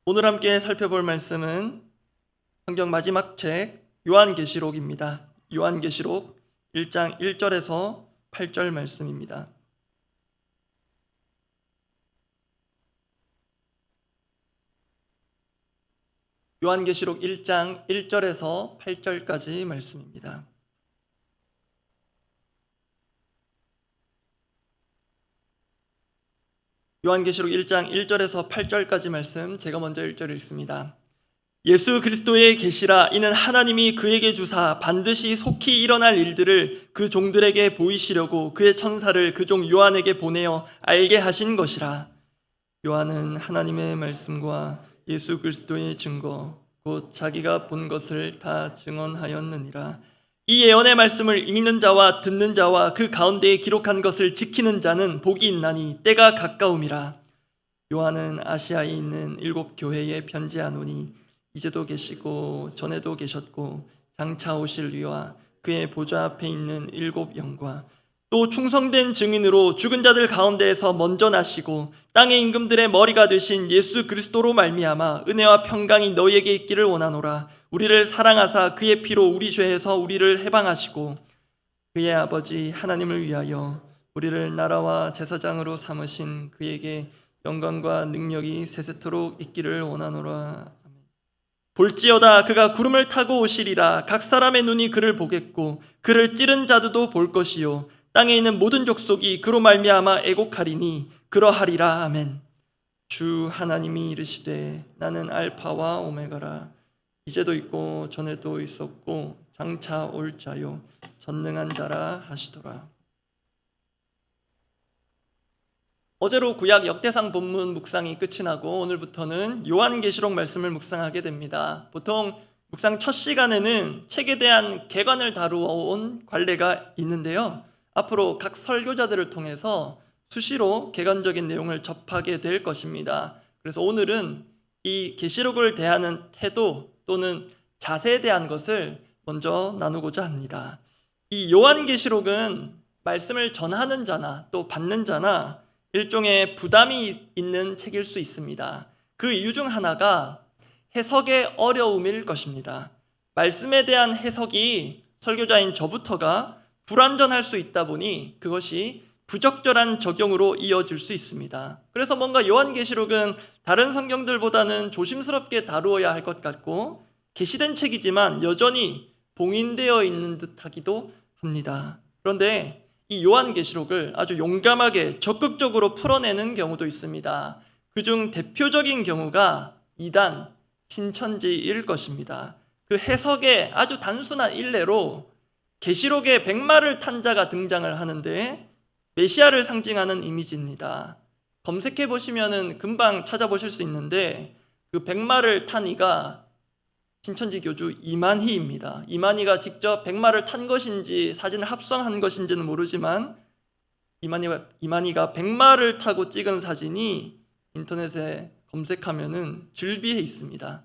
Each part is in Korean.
오늘 함께 살펴볼 말씀은 성경 마지막 책 요한계시록입니다. 요한계시록 1장 1절에서 8절 말씀입니다. 요한계시록 1장 1절에서 8절까지 말씀입니다. 요한계시록 1장 1절에서 8절까지 말씀, 제가 먼저 1절 읽습니다. 예수 그리스도의 계시라. 이는 하나님이 그에게 주사 반드시 속히 일어날 일들을 그 종들에게 보이시려고 그의 천사를 그 종 요한에게 보내어 알게 하신 것이라. 요한은 하나님의 말씀과 예수 그리스도의 증거 곧 자기가 본 것을 다 증언하였느니라. 이 예언의 말씀을 읽는 자와 듣는 자와 그 가운데에 기록한 것을 지키는 자는 복이 있나니 때가 가까움이라. 요한은 아시아에 있는 7 교회에 편지하노니 이제도 계시고 전에도 계셨고 장차 오실 이와 그의 보좌 앞에 있는 7 영과 또 충성된 증인으로 죽은 자들 가운데에서 먼저 나시고 땅의 임금들의 머리가 되신 예수 그리스도로 말미암아 은혜와 평강이 너희에게 있기를 원하노라. 우리를 사랑하사 그의 피로 우리 죄에서 우리를 해방하시고 그의 아버지 하나님을 위하여 우리를 나라와 제사장으로 삼으신 그에게 영광과 능력이 세세토록 있기를 원하노라. 볼지어다 그가 구름을 타고 오시리라. 각 사람의 눈이 그를 보겠고 그를 찌른 자들도 볼 것이요 땅에 있는 모든 족속이 그로 말미암아 애곡하리니 그러하리라. 아멘. 주 하나님이 이르시되 나는 알파와 오메가라. 이제도 있고 전에도 있었고 장차 올 자요 전능한 자라 하시더라. 어제로 구약 역대상 본문 묵상이 끝이 나고 오늘부터는 요한계시록 말씀을 묵상하게 됩니다. 보통 묵상 첫 시간에는 책에 대한 개관을 다루어 온 관례가 있는데요. 앞으로 각 설교자들을 통해서 수시로 개관적인 내용을 접하게 될 것입니다. 그래서 오늘은 이 계시록을 대하는 태도 또는 자세에 대한 것을 먼저 나누고자 합니다. 이 요한계시록은 말씀을 전하는 자나 또 받는 자나 일종의 부담이 있는 책일 수 있습니다. 그 이유 중 하나가 해석의 어려움일 것입니다. 말씀에 대한 해석이 설교자인 저부터가 불완전할 수 있다 보니 그것이 부적절한 적용으로 이어질 수 있습니다. 그래서 뭔가 요한계시록은 다른 성경들보다는 조심스럽게 다루어야 할 것 같고 계시된 책이지만 여전히 봉인되어 있는 듯하기도 합니다. 그런데 이 요한계시록을 아주 용감하게 적극적으로 풀어내는 경우도 있습니다. 그중 대표적인 경우가 이단, 신천지일 것입니다. 그 해석의 아주 단순한 일례로 계시록에 백마를 탄 자가 등장을 하는데 메시아를 상징하는 이미지입니다. 검색해 보시면은 금방 찾아보실 수 있는데 그 백마를 탄 이가 신천지 교주 이만희입니다. 이만희가 직접 백마를 탄 것인지 사진을 합성한 것인지는 모르지만 이만희가 백마를 타고 찍은 사진이 인터넷에 검색하면은 즐비해 있습니다.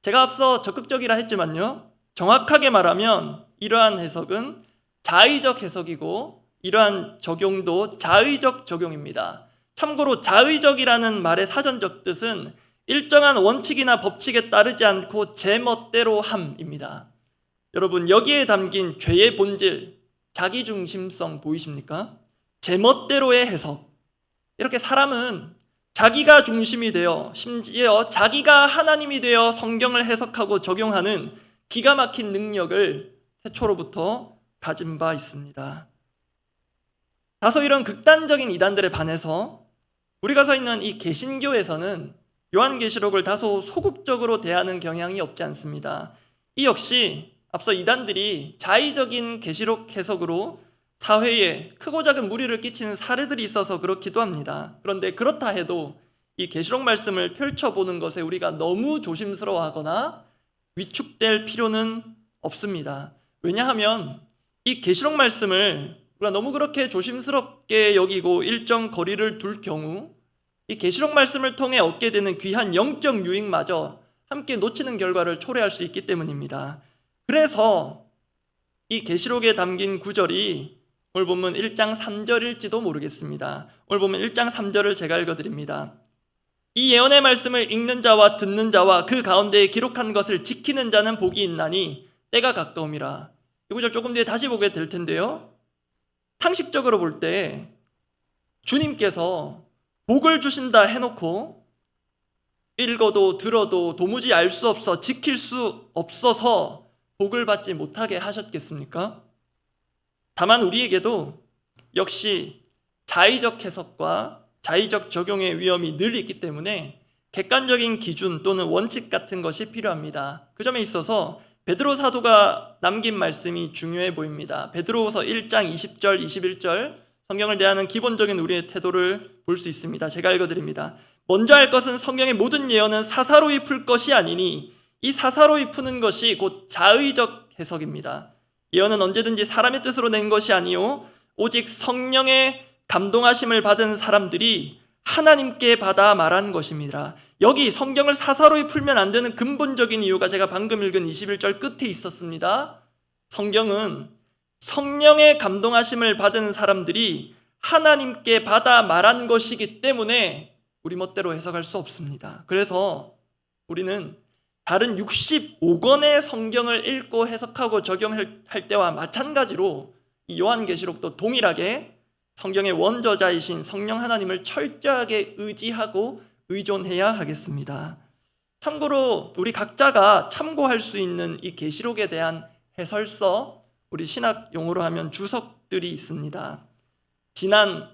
제가 앞서 적극적이라 했지만요, 정확하게 말하면 이러한 해석은 자의적 해석이고 이러한 적용도 자의적 적용입니다. 참고로 자의적이라는 말의 사전적 뜻은 일정한 원칙이나 법칙에 따르지 않고 제멋대로 함입니다. 여러분, 여기에 담긴 죄의 본질, 자기중심성 보이십니까? 제멋대로의 해석. 이렇게 사람은 자기가 중심이 되어 심지어 자기가 하나님이 되어 성경을 해석하고 적용하는 기가 막힌 능력을 태초로부터 가진 바 있습니다. 다소 이런 극단적인 이단들에 반해서 우리가 서 있는 이 개신교에서는 요한계시록을 다소 소극적으로 대하는 경향이 없지 않습니다. 이 역시 앞서 이단들이 자의적인 계시록 해석으로 사회에 크고 작은 무리를 끼치는 사례들이 있어서 그렇기도 합니다. 그런데 그렇다 해도 이 계시록 말씀을 펼쳐보는 것에 우리가 너무 조심스러워하거나 위축될 필요는 없습니다. 왜냐하면 이 계시록 말씀을 우리가 너무 그렇게 조심스럽게 여기고 일정 거리를 둘 경우 이 계시록 말씀을 통해 얻게 되는 귀한 영적 유익마저 함께 놓치는 결과를 초래할 수 있기 때문입니다. 그래서 이 계시록에 담긴 구절이 오늘 보면 1장 3절일지도 모르겠습니다. 오늘 보면 1장 3절을 제가 읽어드립니다. 이 예언의 말씀을 읽는 자와 듣는 자와 그 가운데에 기록한 것을 지키는 자는 복이 있나니 때가 가까움이라. 이 구절 조금 뒤에 다시 보게 될 텐데요, 상식적으로 볼 때 주님께서 복을 주신다 해놓고 읽어도 들어도 도무지 알 수 없어 지킬 수 없어서 복을 받지 못하게 하셨겠습니까? 다만 우리에게도 역시 자의적 해석과 자의적 적용의 위험이 늘 있기 때문에 객관적인 기준 또는 원칙 같은 것이 필요합니다. 그 점에 있어서 베드로 사도가 남긴 말씀이 중요해 보입니다. 베드로후서 1장 20절 21절 성경을 대하는 기본적인 우리의 태도를 볼 수 있습니다. 제가 읽어드립니다. 먼저 할 것은 성경의 모든 예언은 사사로이 풀 것이 아니니 이 사사로이 푸는 것이 곧 자의적 해석입니다. 예언은 언제든지 사람의 뜻으로 낸 것이 아니요 오직 성령의 감동하심을 받은 사람들이 하나님께 받아 말한 것입니다. 여기 성경을 사사로이 풀면 안 되는 근본적인 이유가 제가 방금 읽은 21절 끝에 있었습니다. 성경은 성령의 감동하심을 받은 사람들이 하나님께 받아 말한 것이기 때문에 우리 멋대로 해석할 수 없습니다. 그래서 우리는 다른 65권의 성경을 읽고 해석하고 적용할 때와 마찬가지로 이 요한계시록도 동일하게 성경의 원저자이신 성령 하나님을 철저하게 의지하고 의존해야 하겠습니다. 참고로 우리 각자가 참고할 수 있는 이 계시록에 대한 해설서, 우리 신학 용어로 하면 주석들이 있습니다. 지난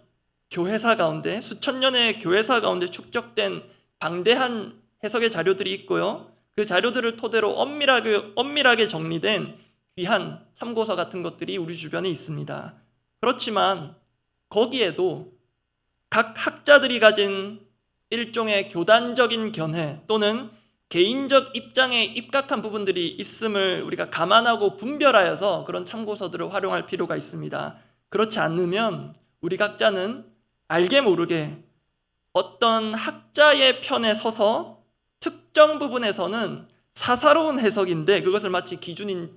교회사 가운데, 수천 년의 교회사 가운데 축적된 방대한 해석의 자료들이 있고요, 그 자료들을 토대로 엄밀하게 정리된 귀한 참고서 같은 것들이 우리 주변에 있습니다. 그렇지만 거기에도 각 학자들이 가진 일종의 교단적인 견해 또는 개인적 입장에 입각한 부분들이 있음을 우리가 감안하고 분별하여서 그런 참고서들을 활용할 필요가 있습니다. 그렇지 않으면 우리 각자는 알게 모르게 어떤 학자의 편에 서서 특정 부분에서는 사사로운 해석인데 그것을 마치 기준인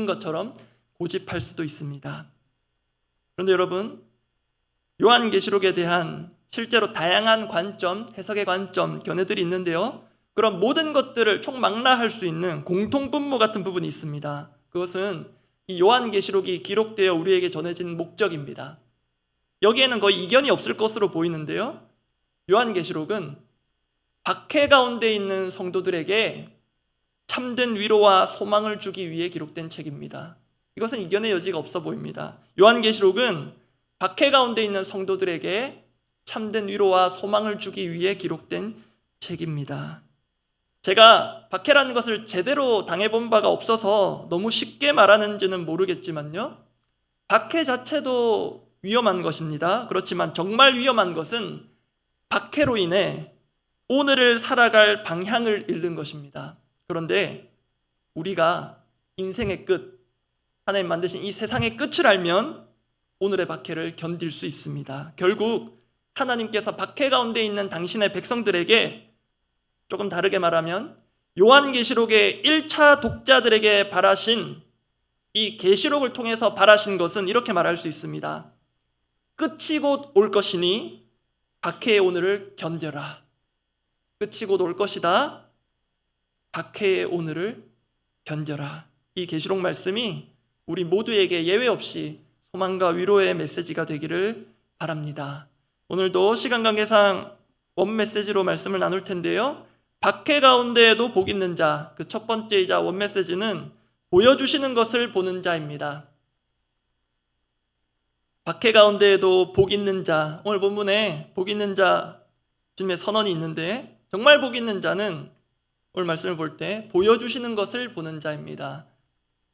것처럼 고집할 수도 있습니다. 그런데 여러분, 요한계시록에 대한 실제로 다양한 관점, 해석의 관점, 견해들이 있는데요, 그런 모든 것들을 총망라할 수 있는 공통분모 같은 부분이 있습니다. 그것은 이 요한계시록이 기록되어 우리에게 전해진 목적입니다. 여기에는 거의 이견이 없을 것으로 보이는데요, 요한계시록은 박해 가운데 있는 성도들에게 참된 위로와 소망을 주기 위해 기록된 책입니다. 이것은 이견의 여지가 없어 보입니다. 요한계시록은 박해 가운데 있는 성도들에게 참된 위로와 소망을 주기 위해 기록된 책입니다. 제가 박해라는 것을 제대로 당해본 바가 없어서 너무 쉽게 말하는지는 모르겠지만요, 박해 자체도 위험한 것입니다. 그렇지만 정말 위험한 것은 박해로 인해 오늘을 살아갈 방향을 잃는 것입니다. 그런데 우리가 인생의 끝, 하나님 만드신 이 세상의 끝을 알면 오늘의 박해를 견딜 수 있습니다. 결국 하나님께서 박해 가운데 있는 당신의 백성들에게, 조금 다르게 말하면 요한계시록의 1차 독자들에게 바라신, 이 계시록을 통해서 바라신 것은 이렇게 말할 수 있습니다. 끝이 곧 올 것이니 박해의 오늘을 견뎌라. 끝이 곧 올 것이다. 박해의 오늘을 견뎌라. 이 계시록 말씀이 우리 모두에게 예외 없이 소망과 위로의 메시지가 되기를 바랍니다. 오늘도 시간 관계상 원 메시지로 말씀을 나눌 텐데요, 박해 가운데에도 복 있는 자, 그 첫 번째이자 원 메시지는 보여주시는 것을 보는 자입니다. 박해 가운데에도 복 있는 자, 오늘 본문에 복 있는 자 주님의 선언이 있는데, 정말 복 있는 자는 오늘 말씀을 볼 때 보여주시는 것을 보는 자입니다.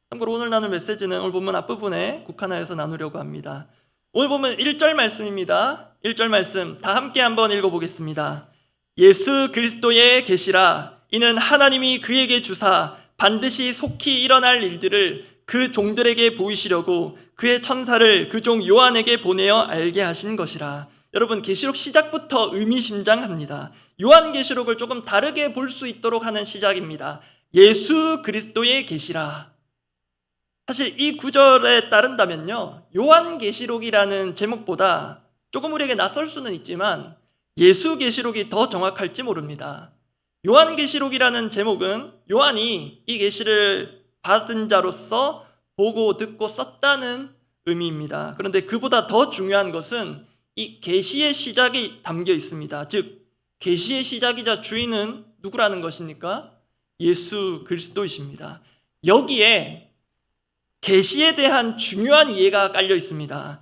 참고로 오늘 나눌 메시지는 오늘 본문 앞부분에 국한하여서 나누려고 합니다. 오늘 본문 1절 말씀입니다. 1절 말씀 다 함께 한번 읽어보겠습니다. 예수 그리스도의 계시라. 이는 하나님이 그에게 주사 반드시 속히 일어날 일들을 그 종들에게 보이시려고 그의 천사를 그 종 요한에게 보내어 알게 하신 것이라. 여러분, 계시록 시작부터 의미심장합니다. 요한계시록을 조금 다르게 볼 수 있도록 하는 시작입니다. 예수 그리스도의 계시라. 사실 이 구절에 따른다면요, 요한계시록이라는 제목보다 조금 우리에게 낯설 수는 있지만 예수계시록이 더 정확할지 모릅니다. 요한계시록이라는 제목은 요한이 이 계시를 받은 자로서 보고 듣고 썼다는 의미입니다. 그런데 그보다 더 중요한 것은 이 계시의 시작이 담겨 있습니다. 즉 계시의 시작이자 주인은 누구라는 것입니까? 예수 그리스도이십니다. 여기에 계시에 대한 중요한 이해가 깔려 있습니다.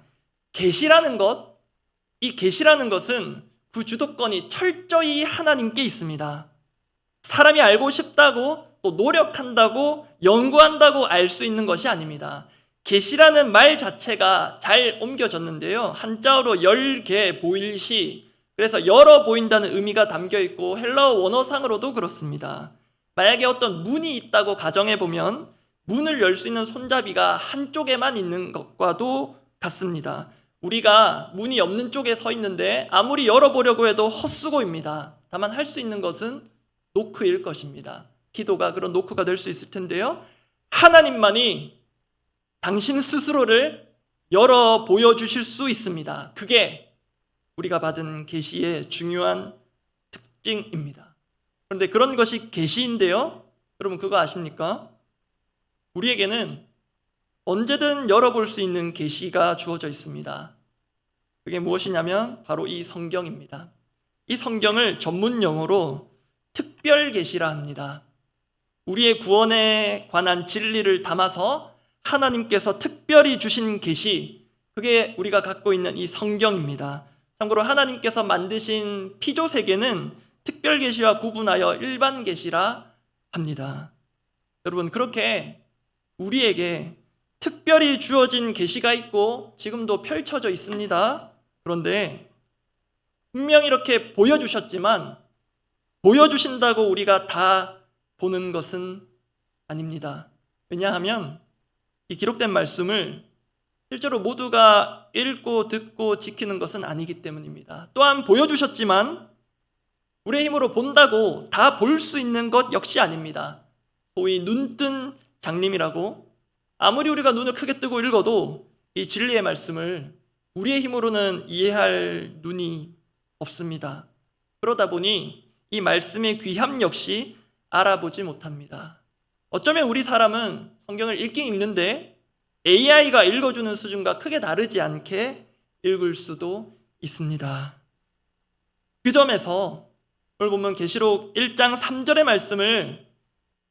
이 계시라는 것은 그 주도권이 철저히 하나님께 있습니다. 사람이 알고 싶다고 또 노력한다고 연구한다고 알 수 있는 것이 아닙니다. 계시라는 말 자체가 잘 옮겨졌는데요. 한자어로 열개 보일시, 그래서 열어 보인다는 의미가 담겨 있고 헬라어 원어상으로도 그렇습니다. 만약에 어떤 문이 있다고 가정해 보면 문을 열 수 있는 손잡이가 한쪽에만 있는 것과도 같습니다. 우리가 문이 없는 쪽에 서 있는데 아무리 열어보려고 해도 헛수고입니다. 다만 할 수 있는 것은 노크일 것입니다. 기도가 그런 노크가 될 수 있을 텐데요. 하나님만이 당신 스스로를 열어 보여주실 수 있습니다. 그게 우리가 받은 계시의 중요한 특징입니다. 그런데 그런 것이 계시인데요. 여러분 그거 아십니까? 우리에게는 언제든 열어볼 수 있는 계시가 주어져 있습니다. 그게 무엇이냐면 바로 이 성경입니다. 이 성경을 전문 용어로 특별 계시라 합니다. 우리의 구원에 관한 진리를 담아서 하나님께서 특별히 주신 계시, 그게 우리가 갖고 있는 이 성경입니다. 참고로 하나님께서 만드신 피조 세계는 특별 계시와 구분하여 일반 계시라 합니다. 여러분 그렇게 우리에게 특별히 주어진 계시가 있고 지금도 펼쳐져 있습니다. 그런데 분명히 이렇게 보여주셨지만 보여주신다고 우리가 다 보는 것은 아닙니다. 왜냐하면 이 기록된 말씀을 실제로 모두가 읽고 듣고 지키는 것은 아니기 때문입니다. 또한 보여주셨지만 우리의 힘으로 본다고 다 볼 수 있는 것 역시 아닙니다. 소위 눈뜬 장님이라고 아무리 우리가 눈을 크게 뜨고 읽어도 이 진리의 말씀을 우리의 힘으로는 이해할 눈이 없습니다. 그러다 보니 이 말씀의 귀함 역시 알아보지 못합니다. 어쩌면 우리 사람은 성경을 읽긴 읽는데 AI가 읽어주는 수준과 크게 다르지 않게 읽을 수도 있습니다. 그 점에서 오늘 보면 계시록 1장 3절의 말씀을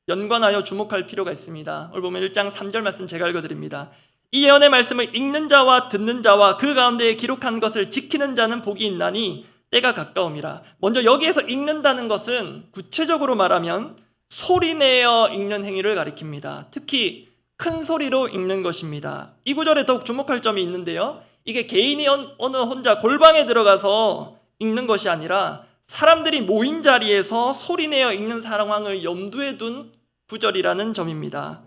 연관하여 주목할 필요가 있습니다. 오늘 보면 1장 3절 말씀 제가 읽어드립니다. 이 예언의 말씀을 읽는 자와 듣는 자와 그 가운데에 기록한 것을 지키는 자는 복이 있나니 때가 가까움이라. 먼저 여기에서 읽는다는 것은 구체적으로 말하면 소리내어 읽는 행위를 가리킵니다. 특히 큰 소리로 읽는 것입니다. 이 구절에 더욱 주목할 점이 있는데요. 이게 개인이 어느 혼자 골방에 들어가서 읽는 것이 아니라 사람들이 모인 자리에서 소리내어 읽는 상황을 염두에 둔 구절이라는 점입니다.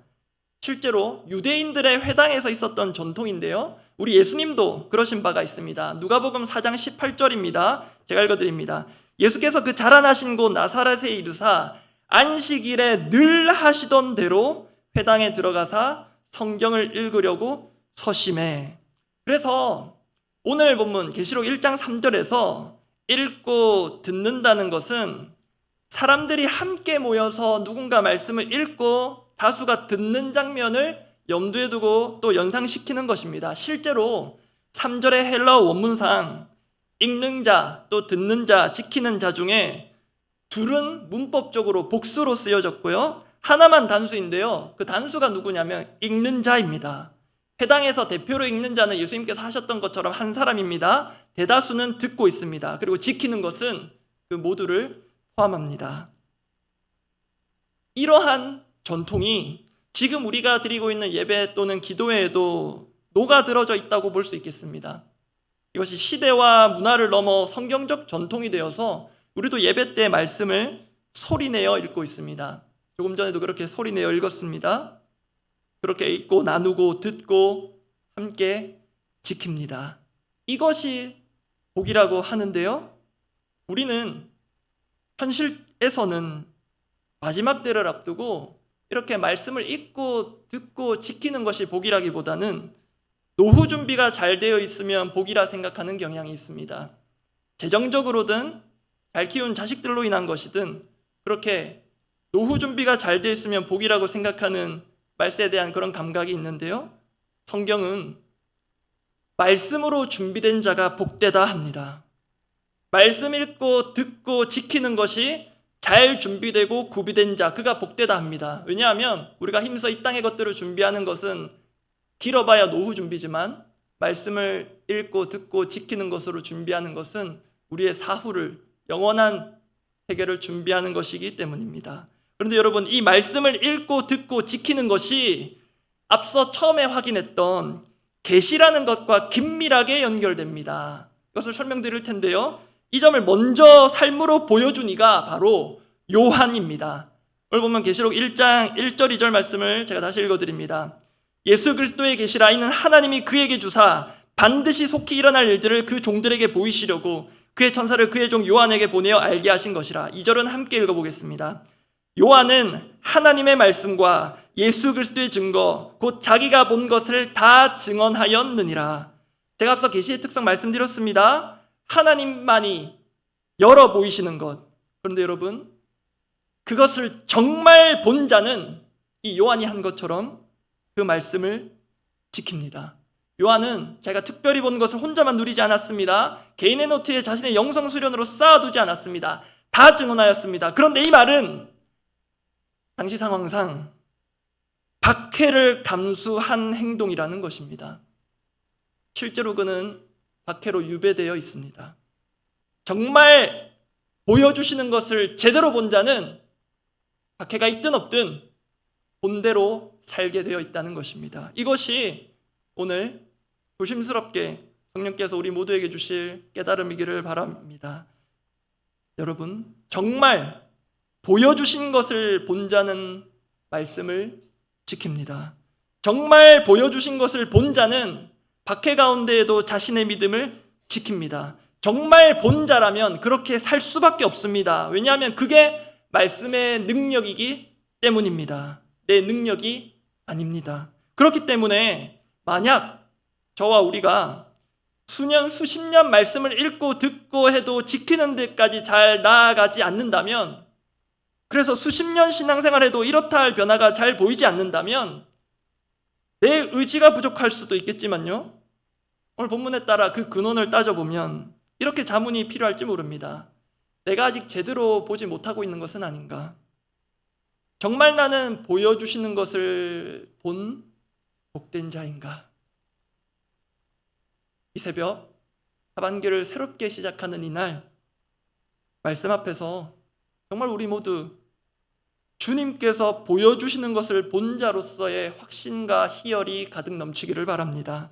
실제로 유대인들의 회당에서 있었던 전통인데요. 우리 예수님도 그러신 바가 있습니다. 누가복음 4장 18절입니다. 제가 읽어드립니다. 예수께서 그 자라나신 곳 나사렛에 이르사 안식일에 늘 하시던 대로 회당에 들어가사 성경을 읽으려고 서심해. 그래서 오늘 본문 계시록 1장 3절에서 읽고 듣는다는 것은 사람들이 함께 모여서 누군가 말씀을 읽고 다수가 듣는 장면을 염두에 두고 또 연상시키는 것입니다. 실제로 3절의 헬라어 원문상 읽는 자 또 듣는 자 지키는 자 중에 둘은 문법적으로 복수로 쓰여졌고요. 하나만 단수인데요. 그 단수가 누구냐면 읽는 자입니다. 회당에서 대표로 읽는 자는 예수님께서 하셨던 것처럼 한 사람입니다. 대다수는 듣고 있습니다. 그리고 지키는 것은 그 모두를 포함합니다. 이러한 전통이 지금 우리가 드리고 있는 예배 또는 기도회에도 녹아들어져 있다고 볼 수 있겠습니다. 이것이 시대와 문화를 넘어 성경적 전통이 되어서 우리도 예배 때 말씀을 소리내어 읽고 있습니다. 조금 전에도 그렇게 소리내어 읽었습니다. 그렇게 읽고 나누고 듣고 함께 지킵니다. 이것이 복이라고 하는데요. 우리는 현실에서는 마지막 때를 앞두고 이렇게 말씀을 읽고 듣고 지키는 것이 복이라기보다는 노후 준비가 잘 되어 있으면 복이라 생각하는 경향이 있습니다. 재정적으로든 잘 키운 자식들로 인한 것이든 그렇게 노후 준비가 잘 돼 있으면 복이라고 생각하는 말세에 대한 그런 감각이 있는데요. 성경은 말씀으로 준비된 자가 복되다 합니다. 말씀 읽고 듣고 지키는 것이 잘 준비되고 구비된 자, 그가 복되다 합니다. 왜냐하면 우리가 힘써 이 땅의 것들을 준비하는 것은 길어봐야 노후 준비지만 말씀을 읽고 듣고 지키는 것으로 준비하는 것은 우리의 사후를, 영원한 세계를 준비하는 것이기 때문입니다. 그런데 여러분, 이 말씀을 읽고 듣고 지키는 것이 앞서 처음에 확인했던 계시라는 것과 긴밀하게 연결됩니다. 이것을 설명드릴 텐데요. 이 점을 먼저 삶으로 보여준 이가 바로 요한입니다. 오늘 보면 계시록 1장 1절 2절 말씀을 제가 다시 읽어드립니다. 예수 그리스도의 계시라 이는 하나님이 그에게 주사 반드시 속히 일어날 일들을 그 종들에게 보이시려고 그의 천사를 그의 종 요한에게 보내어 알게 하신 것이라. 2절은 함께 읽어보겠습니다. 요한은 하나님의 말씀과 예수 그리스도의 증거 곧 자기가 본 것을 다 증언하였느니라. 제가 앞서 계시의 특성 말씀드렸습니다. 하나님만이 열어 보이시는 것. 그런데 여러분, 그것을 정말 본 자는 이 요한이 한 것처럼 그 말씀을 지킵니다. 요한은 자기가 특별히 본 것을 혼자만 누리지 않았습니다. 개인의 노트에 자신의 영성 수련으로 쌓아두지 않았습니다. 다 증언하였습니다. 그런데 이 말은 당시 상황상 박해를 감수한 행동이라는 것입니다. 실제로 그는 박해로 유배되어 있습니다. 정말 보여주시는 것을 제대로 본 자는 박해가 있든 없든 본대로 살게 되어 있다는 것입니다. 이것이 오늘 조심스럽게 성령께서 우리 모두에게 주실 깨달음이기를 바랍니다. 여러분, 정말 보여주신 것을 본 자는 말씀을 지킵니다. 정말 보여주신 것을 본 자는 박해 가운데에도 자신의 믿음을 지킵니다. 정말 본 자라면 그렇게 살 수밖에 없습니다. 왜냐하면 그게 말씀의 능력이기 때문입니다. 내 능력이 아닙니다. 그렇기 때문에 만약 저와 우리가 수년 수십 년 말씀을 읽고 듣고 해도 지키는 데까지 잘 나아가지 않는다면, 그래서 수십 년 신앙생활에도 이렇다 할 변화가 잘 보이지 않는다면 내 의지가 부족할 수도 있겠지만요, 오늘 본문에 따라 그 근원을 따져보면 이렇게 자문이 필요할지 모릅니다. 내가 아직 제대로 보지 못하고 있는 것은 아닌가? 정말 나는 보여주시는 것을 본 복된 자인가? 이 새벽 하반기를 새롭게 시작하는 이날 말씀 앞에서 정말 우리 모두 주님께서 보여주시는 것을 본 자로서의 확신과 희열이 가득 넘치기를 바랍니다.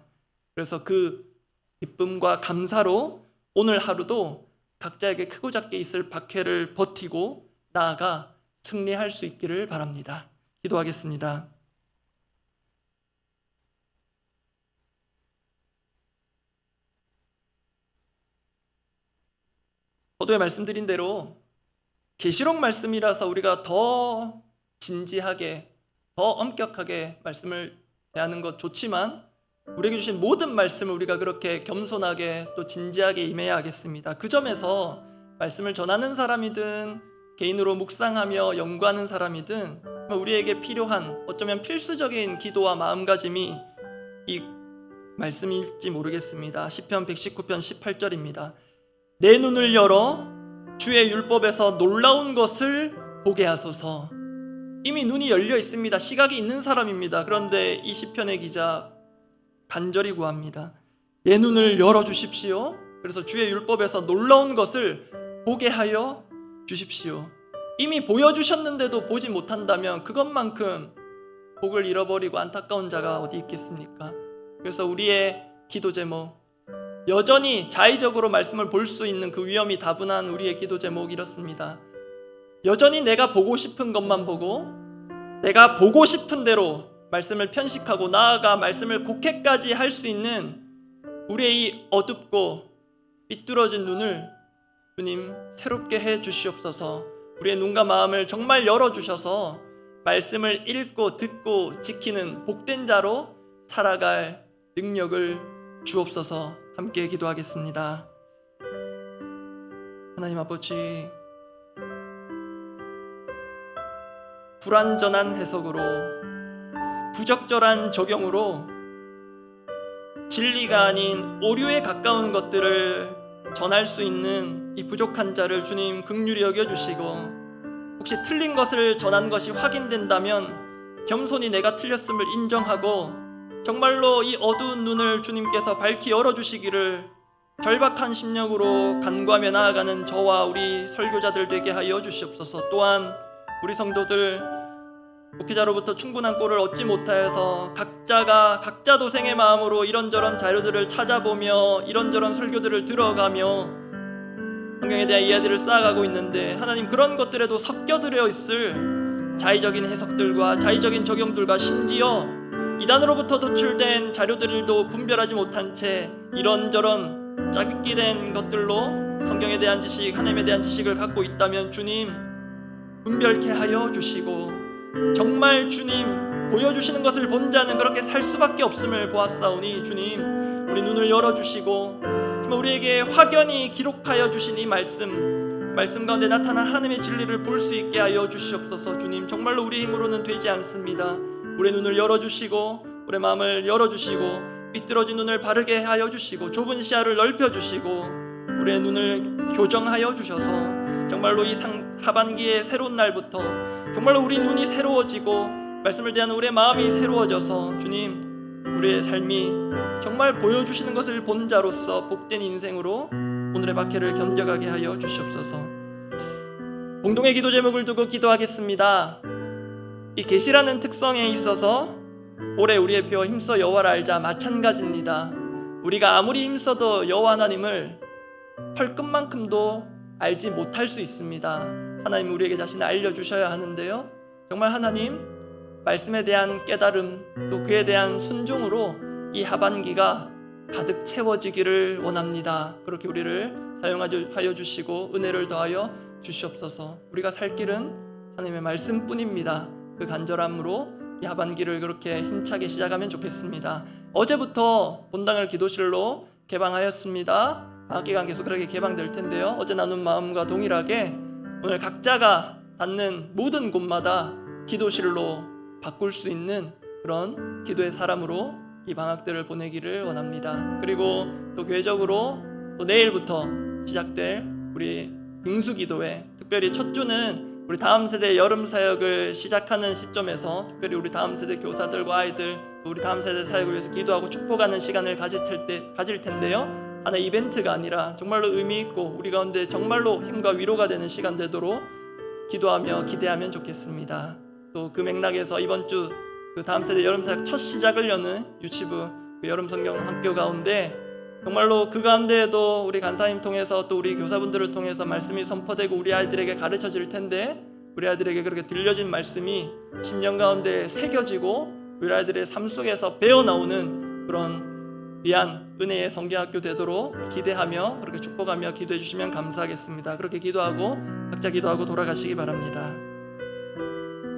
그래서 그 기쁨과 감사로 오늘 하루도 각자에게 크고 작게 있을 박해를 버티고 나아가 승리할 수 있기를 바랍니다. 기도하겠습니다. 서두에 말씀드린 대로 계시록 말씀이라서 우리가 더 진지하게, 더 엄격하게 말씀을 대하는 것 좋지만 우리에게 주신 모든 말씀을 우리가 그렇게 겸손하게 또 진지하게 임해야 하겠습니다. 그 점에서 말씀을 전하는 사람이든 개인으로 묵상하며 연구하는 사람이든 우리에게 필요한, 어쩌면 필수적인 기도와 마음가짐이 이 말씀일지 모르겠습니다. 시편 119편 18절입니다. 내 눈을 열어 주의 율법에서 놀라운 것을 보게 하소서. 이미 눈이 열려 있습니다. 시각이 있는 사람입니다. 그런데 이 시편의 기자 간절히 구합니다. 내 눈을 열어주십시오. 그래서 주의 율법에서 놀라운 것을 보게 하여 주십시오. 이미 보여주셨는데도 보지 못한다면 그것만큼 복을 잃어버리고 안타까운 자가 어디 있겠습니까? 그래서 우리의 기도 제목, 여전히 자의적으로 말씀을 볼 수 있는 그 위험이 다분한 우리의 기도 제목 이렇습니다. 여전히 내가 보고 싶은 것만 보고 내가 보고 싶은 대로 말씀을 편식하고 나아가 말씀을 곡해까지 할 수 있는 우리의 이 어둡고 삐뚤어진 눈을 주님 새롭게 해 주시옵소서. 우리의 눈과 마음을 정말 열어주셔서 말씀을 읽고 듣고 지키는 복된 자로 살아갈 능력을 주옵소서. 함께 기도하겠습니다. 하나님 아버지, 불완전한 해석으로, 부적절한 적용으로 진리가 아닌 오류에 가까운 것들을 전할 수 있는 이 부족한 자를 주님 긍휼히 여겨주시고, 혹시 틀린 것을 전한 것이 확인된다면 겸손히 내가 틀렸음을 인정하고 정말로 이 어두운 눈을 주님께서 밝히 열어주시기를 절박한 심령으로 간구하며 나아가는 저와 우리 설교자들 되게 하여 주시옵소서. 또한 우리 성도들 목회자로부터 충분한 꼴을 얻지 못하여서 각자가 각자 도생의 마음으로 이런저런 자료들을 찾아보며 이런저런 설교들을 들어가며 성경에 대한 이해들을 쌓아가고 있는데, 하나님 그런 것들에도 섞여들어 있을 자의적인 해석들과 자의적인 적용들과 심지어 이단으로부터 도출된 자료들도 분별하지 못한 채 이런저런 짜깁기 된 것들로 성경에 대한 지식, 하나님에 대한 지식을 갖고 있다면 주님 분별케 하여 주시고, 정말 주님 보여주시는 것을 본 자는 그렇게 살 수밖에 없음을 보았사오니 주님 우리 눈을 열어주시고, 정말 우리에게 확연히 기록하여 주신 이 말씀 가운데 나타난 하나님의 진리를 볼 수 있게 하여 주시옵소서. 주님 정말로 우리 힘으로는 되지 않습니다. 우리의 눈을 열어주시고 우리의 마음을 열어주시고 삐뚤어진 눈을 바르게 하여 주시고 좁은 시야를 넓혀주시고 우리의 눈을 교정하여 주셔서 정말로 이 하반기의 새로운 날부터 정말로 우리 눈이 새로워지고 말씀을 대하는 우리의 마음이 새로워져서 주님 우리의 삶이 정말 보여주시는 것을 본 자로서 복된 인생으로 오늘의 박해를 견뎌가게 하여 주시옵소서. 공동의 기도 제목을 두고 기도하겠습니다. 이 계시라는 특성에 있어서 올해 우리의 표 힘써 여호와를 알자 마찬가지입니다. 우리가 아무리 힘써도 여호와 하나님을 털끝만큼도 알지 못할 수 있습니다. 하나님 우리에게 자신을 알려주셔야 하는데요, 정말 하나님 말씀에 대한 깨달음 또 그에 대한 순종으로 이 하반기가 가득 채워지기를 원합니다. 그렇게 우리를 사용하여 주시고 은혜를 더하여 주시옵소서. 우리가 살 길은 하나님의 말씀뿐입니다. 그 간절함으로 이 하반기를 그렇게 힘차게 시작하면 좋겠습니다. 어제부터 본당을 기도실로 개방하였습니다. 방학기간 계속 그렇게 개방될 텐데요, 어제 나눈 마음과 동일하게 오늘 각자가 닿는 모든 곳마다 기도실로 바꿀 수 있는 그런 기도의 사람으로 이 방학들을 보내기를 원합니다. 그리고 또 교회적으로 또 내일부터 시작될 우리 빙수기도회, 특별히 첫 주는 우리 다음 세대 여름 사역을 시작하는 시점에서 특별히 우리 다음 세대 교사들과 아이들 또 우리 다음 세대 사역을 위해서 기도하고 축복하는 시간을 가질 텐데요, 하나의 이벤트가 아니라 정말로 의미 있고 우리 가운데 정말로 힘과 위로가 되는 시간 되도록 기도하며 기대하면 좋겠습니다. 또 그 맥락에서 이번 주 그 다음 세대 여름 사역 첫 시작을 여는 유치부 그 여름 성경 학교 가운데 정말로 그 가운데에도 우리 간사님 통해서 또 우리 교사분들을 통해서 말씀이 선포되고 우리 아이들에게 가르쳐질 텐데, 우리 아이들에게 그렇게 들려진 말씀이 심령 가운데 새겨지고 우리 아이들의 삶 속에서 배어나오는 그런 귀한 은혜의 성경학교 되도록 기대하며 그렇게 축복하며 기도해 주시면 감사하겠습니다. 그렇게 기도하고 각자 기도하고 돌아가시기 바랍니다.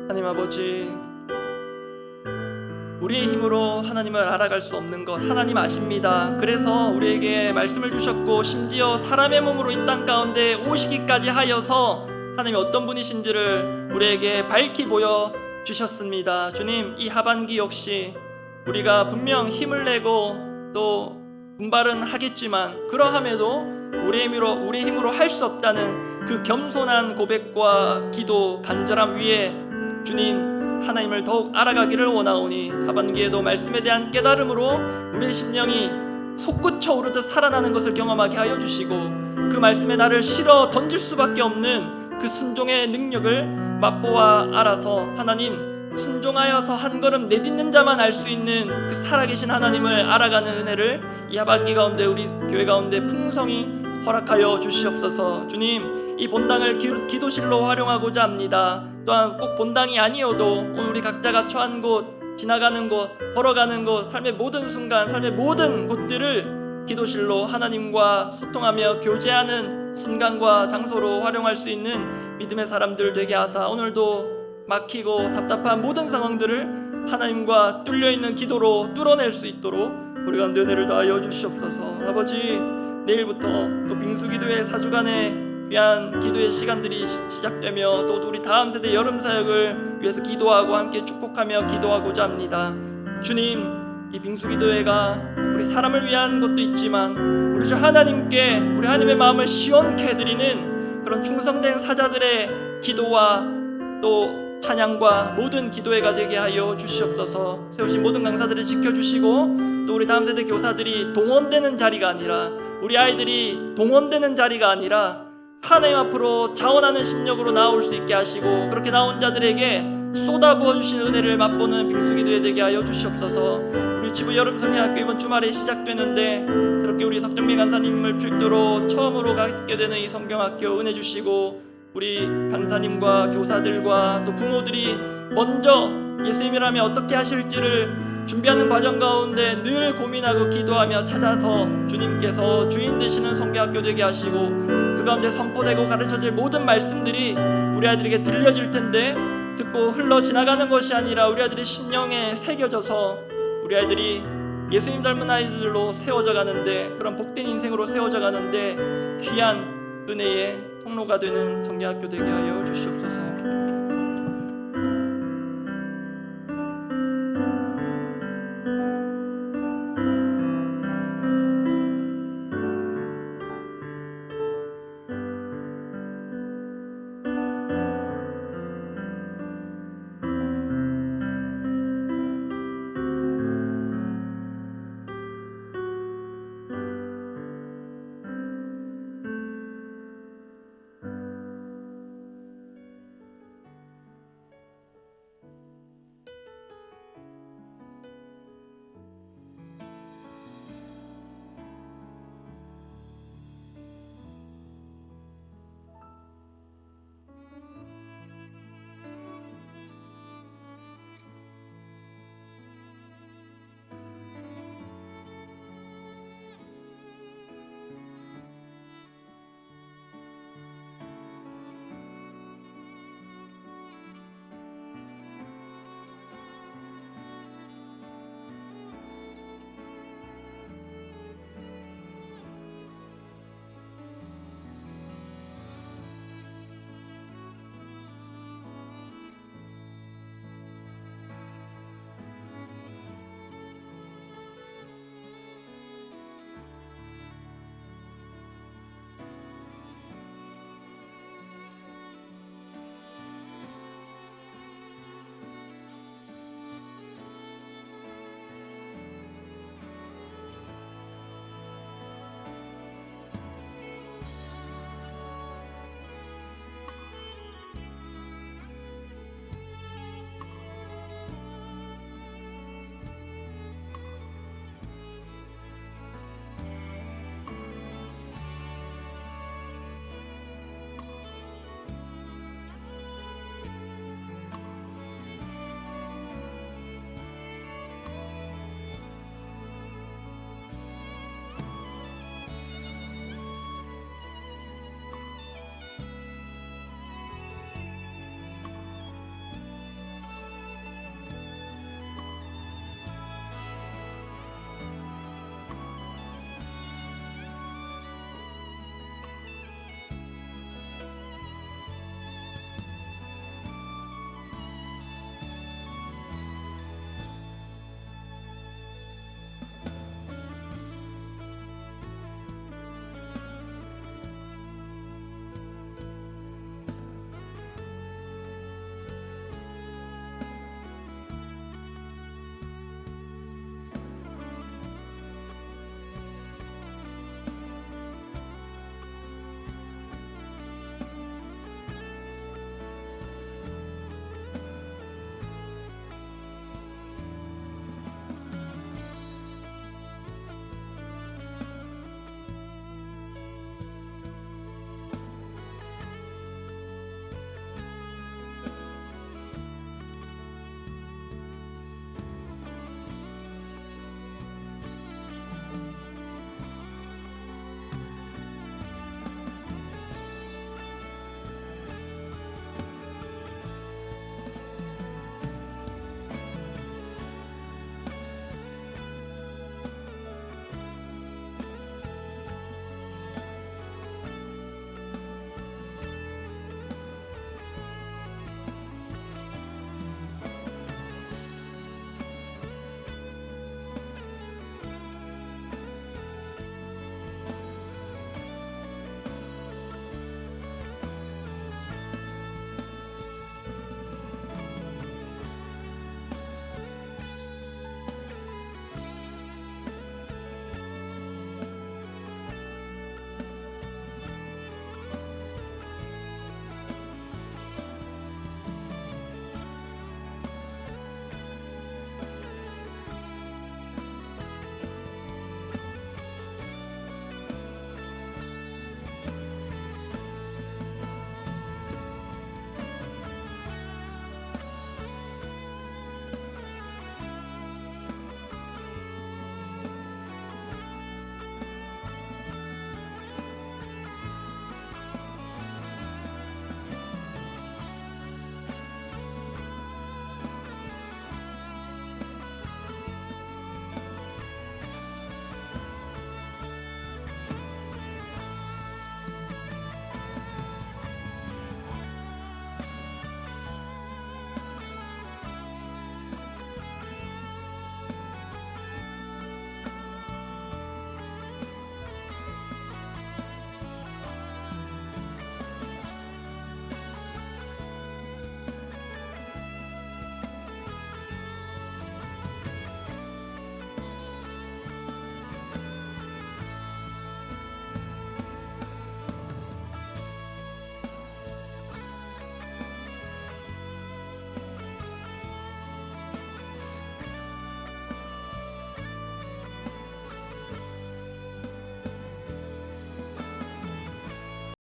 하나님 아버지, 우리의 힘으로 하나님을 알아갈 수 없는 것 하나님 아십니다. 그래서 우리에게 말씀을 주셨고 심지어 사람의 몸으로 이 땅 가운데 오시기까지 하여서 하나님이 어떤 분이신지를 우리에게 밝히 보여주셨습니다. 주님, 이 하반기 역시 우리가 분명 힘을 내고 또 분발은 하겠지만 그러함에도 우리의 힘으로 할 수 없다는 그 겸손한 고백과 기도 간절함 위에 주님 하나님을 더욱 알아가기를 원하오니 하반기에도 말씀에 대한 깨달음으로 우리의 심령이 솟구쳐 오르듯 살아나는 것을 경험하게 하여 주시고 그 말씀에 나를 실어 던질 수밖에 없는 그 순종의 능력을 맛보아 알아서 하나님 순종하여서 한 걸음 내딛는 자만 알 수 있는 그 살아계신 하나님을 알아가는 은혜를 이 하반기 가운데 우리 교회 가운데 풍성히 허락하여 주시옵소서. 주님, 이 본당을 기도실로 활용하고자 합니다. 또한 꼭 본당이 아니어도 오늘 우리 각자가 처한 곳, 지나가는 곳, 걸어가는 곳, 삶의 모든 순간, 삶의 모든 곳들을 기도실로 하나님과 소통하며 교제하는 순간과 장소로 활용할 수 있는 믿음의 사람들 되게 하사 오늘도 막히고 답답한 모든 상황들을 하나님과 뚫려있는 기도로 뚫어낼 수 있도록 우리 가운데 은혜를 더하여 주시옵소서. 아버지, 내일부터 또 빙수기도회 4주간의 귀한 기도의 시간들이 시작되며 또 우리 다음 세대 여름 사역을 위해서 기도하고 함께 축복하며 기도하고자 합니다. 주님, 이 빙수기도회가 우리 사람을 위한 것도 있지만 우리 주 하나님께 우리 하나님의 마음을 시원케 해드리는 그런 충성된 사자들의 기도와 또 찬양과 모든 기도회가 되게 하여 주시옵소서. 세우신 모든 강사들을 지켜주시고 또 우리 다음 세대 교사들이 동원되는 자리가 아니라 우리 아이들이 동원되는 자리가 아니라 하나님 앞으로 자원하는 심령으로 나올 수 있게 하시고 그렇게 나온 자들에게 쏟아부어 주신 은혜를 맛보는 빙수기도회 되게 하여 주시옵소서. 우리 지부 여름 성경학교 이번 주말에 시작되는데 그렇게 우리 석정미 간사님을 필두로 처음으로 갖게 되는 이 성경학교 은혜 주시고 우리 강사님과 교사들과 또 부모들이 먼저 예수님이라면 어떻게 하실지를 준비하는 과정 가운데 늘 고민하고 기도하며 찾아서 주님께서 주인 되시는 성경학교 되게 하시고 그 가운데 선포되고 가르쳐질 모든 말씀들이 우리 아이들에게 들려질 텐데 듣고 흘러 지나가는 것이 아니라 우리 아이들의 심령에 새겨져서 우리 아이들이 예수님 닮은 아이들로 세워져 가는데 그런 복된 인생으로 세워져 가는데 귀한 은혜의 통로가 되는 성경학교 되게 하여 주시옵소서.